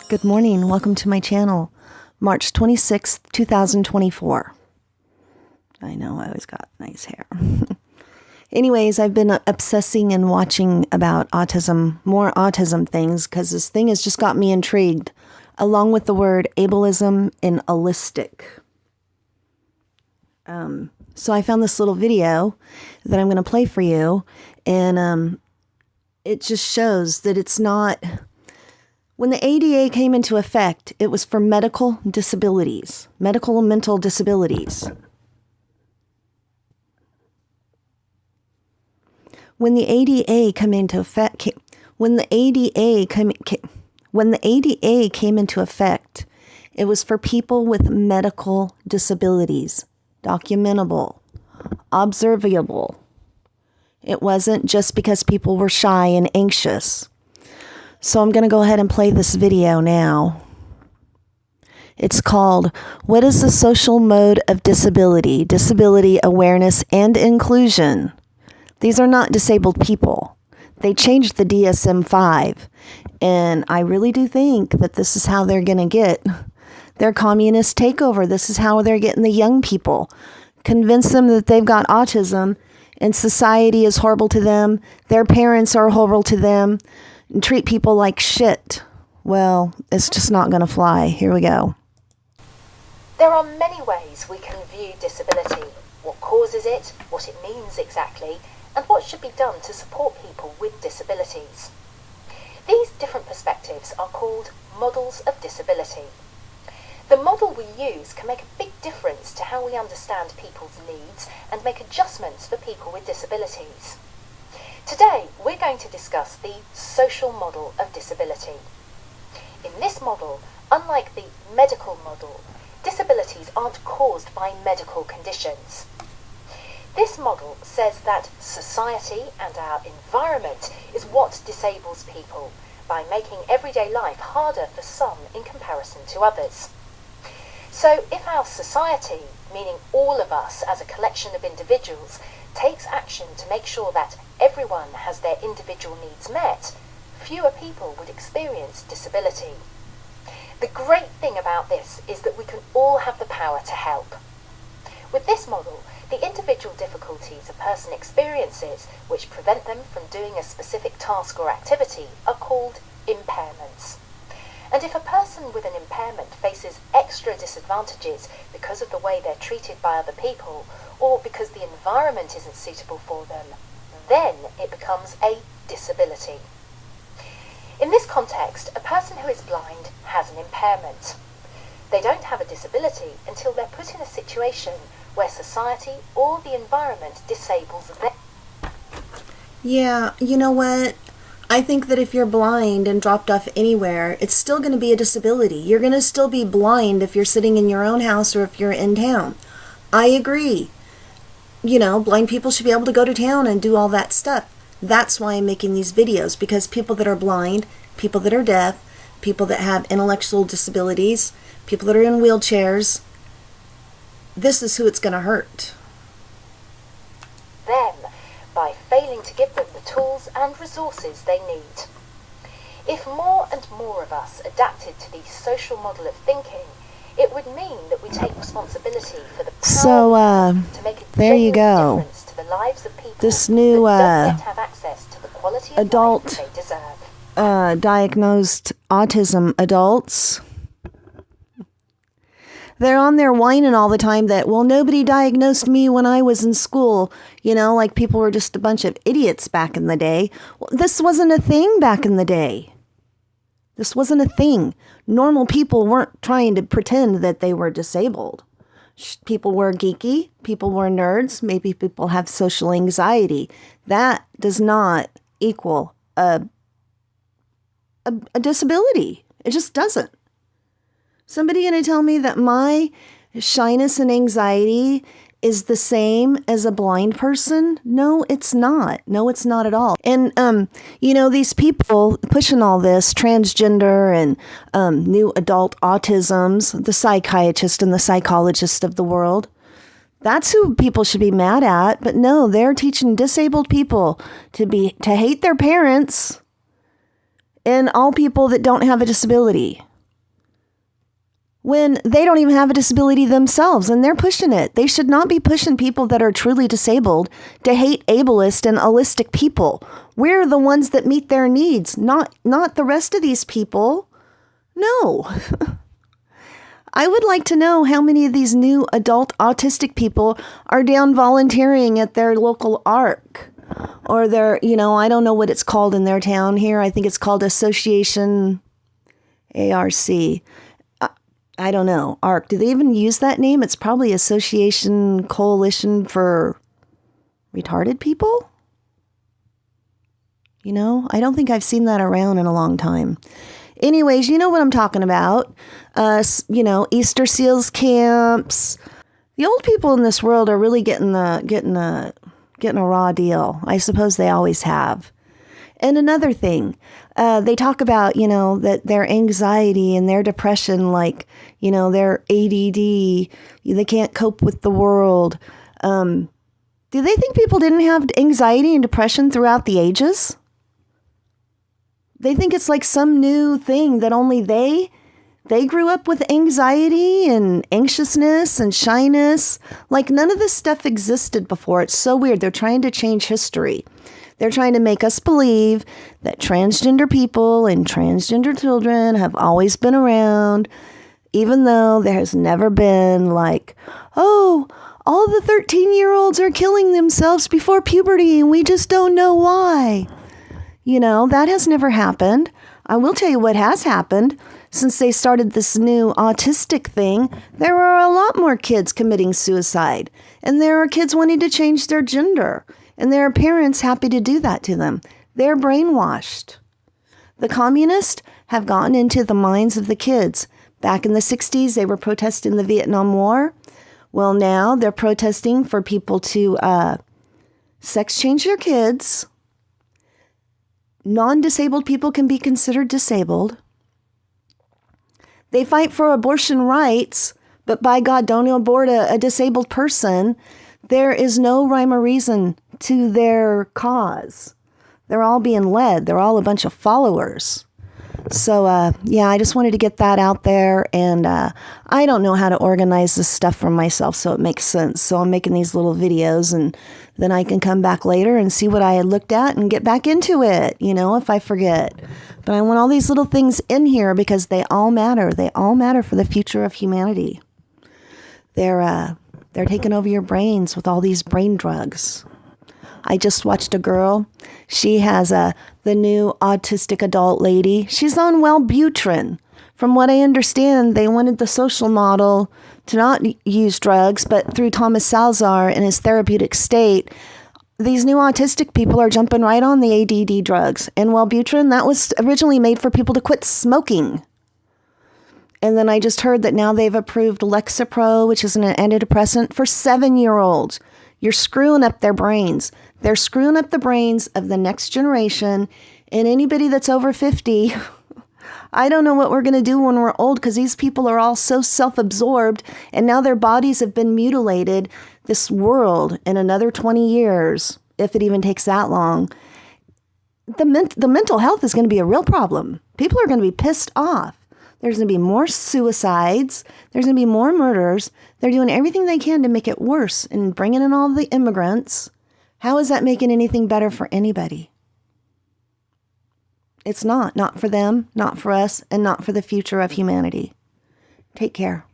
Good morning. Welcome to my channel. March 26th, 2024. I know I always got nice hair. Anyways, I've been obsessing and watching about autism, more autism things, because this thing has just got me intrigued, along with the word ableism and allistic. So I found this little video that I'm going to play for you, and it just shows that it's not... When the ADA came into effect, it was for medical disabilities, medical and mental disabilities. When the ADA came into effect, it was for people with medical disabilities, documentable, observable. It wasn't just because people were shy and anxious. So I'm going to go ahead and play this video now. It's called, What is the Social Mode of Disability? Disability Awareness and Inclusion. These are not disabled people. They changed the DSM-5, and I really do think that this is how they're going to get their communist takeover. This is how they're getting the young people. Convince them that they've got autism, and society is horrible to them. Their parents are horrible to them. And treat people like shit. Well, it's just not going to fly. Here we go. There are many ways we can view disability, what causes it, what it means exactly, and what should be done to support people with disabilities. These different perspectives are called models of disability. The model we use can make a big difference to how we understand people's needs and make adjustments for people with disabilities. Today, we're going to discuss the social model of disability. In this model, unlike the medical model, disabilities aren't caused by medical conditions. This model says that society and our environment is what disables people by making everyday life harder for some in comparison to others. So if our society, meaning all of us as a collection of individuals, takes action to make sure that everyone has their individual needs met, fewer people would experience disability. The great thing about this is that we can all have the power to help. With this model, the individual difficulties a person experiences which prevent them from doing a specific task or activity are called impairments. And if a person with an impairment faces extra disadvantages because of the way they're treated by other people, or because the environment isn't suitable for them, then it becomes a disability. In this context, a person who is blind has an impairment. They don't have a disability until they're put in a situation where society or the environment disables them. Yeah, you know what? I think that if you're blind and dropped off anywhere, it's still going to be a disability. You're going to still be blind if you're sitting in your own house or if you're in town. I agree. You know, blind people should be able to go to town and do all that stuff. That's why I'm making these videos, because people that are blind, people that are deaf, people that have intellectual disabilities, people that are in wheelchairs, this is who it's going to hurt. Them by failing to give them the tools and resources they need. If more and more of us adapted to the social model of thinking, it would mean that we take responsibility for the power to make a there you go. difference to the lives of people this new that don't yet have access to the quality of adult life they deserve. Diagnosed autism adults, they're on there whining all the time that, well, nobody diagnosed me when I was in school. You know, like people were just a bunch of idiots back in the day. Well, this wasn't a thing back in the day. This wasn't a thing. Normal people weren't trying to pretend that they were disabled. People were geeky. People were nerds. Maybe people have social anxiety. That does not equal a disability. It just doesn't. Somebody going to tell me that my shyness and anxiety is the same as a blind person? No, it's not. No, it's not at all. And, you know, these people pushing all this transgender and new adult autisms, the psychiatrist and the psychologist of the world, that's who people should be mad at. But no, they're teaching disabled people to hate their parents in all people that don't have a disability, when they don't even have a disability themselves and they're pushing it. They should not be pushing people that are truly disabled to hate ableist and allistic people. We're the ones that meet their needs, not the rest of these people. No. I would like to know how many of these new adult autistic people are down volunteering at their local ARC or their, I don't know what it's called in their town here. I think it's called Association ARC. I don't know. ARC. Do they even use that name? It's probably Association Coalition for Retarded People. I don't think I've seen that around in a long time. Anyways, you know what I'm talking about. Easter Seals camps. The old people in this world are really getting a raw deal. I suppose they always have. And another thing, they talk about, that their anxiety and their depression, like, their ADD, they can't cope with the world. Do they think people didn't have anxiety and depression throughout the ages? They think it's like some new thing that only they grew up with anxiety and anxiousness and shyness. Like none of this stuff existed before. It's so weird. They're trying to change history. They're trying to make us believe that transgender people and transgender children have always been around, even though there has never been like, oh, all the 13-year-olds are killing themselves before puberty and we just don't know why. That has never happened. I will tell you what has happened. Since they started this new autistic thing, there are a lot more kids committing suicide. And there are kids wanting to change their gender. And there are parents happy to do that to them. They're brainwashed. The communists have gotten into the minds of the kids. Back in the 60s, they were protesting the Vietnam War. Well, now they're protesting for people to sex change their kids. Non-disabled people can be considered disabled. They fight for abortion rights, but by God, don't abort a disabled person. There is no rhyme or reason to their cause. They're all being led. They're all a bunch of followers. So, I just wanted to get that out there. And I don't know how to organize this stuff for myself so it makes sense. So I'm making these little videos and then I can come back later and see what I had looked at and get back into it, if I forget. But I want all these little things in here because they all matter. They all matter for the future of humanity. They're taking over your brains with all these brain drugs. I just watched a girl. She has the new autistic adult lady. She's on Wellbutrin. From what I understand, they wanted the social model to not use drugs, but through Thomas Salzar and his therapeutic state, these new autistic people are jumping right on the ADD drugs. And Wellbutrin, that was originally made for people to quit smoking. And then I just heard that now they've approved Lexapro, which is an antidepressant for 7-year-olds. You're screwing up their brains. They're screwing up the brains of the next generation. And anybody that's over 50, I don't know what we're going to do when we're old because these people are all so self-absorbed and now their bodies have been mutilated. This world in another 20 years, if it even takes that long, the mental health is going to be a real problem. People are going to be pissed off. There's going to be more suicides. There's going to be more murders. They're doing everything they can to make it worse and bringing in all the immigrants. How is that making anything better for anybody? It's not for them, not for us, and not for the future of humanity. Take care.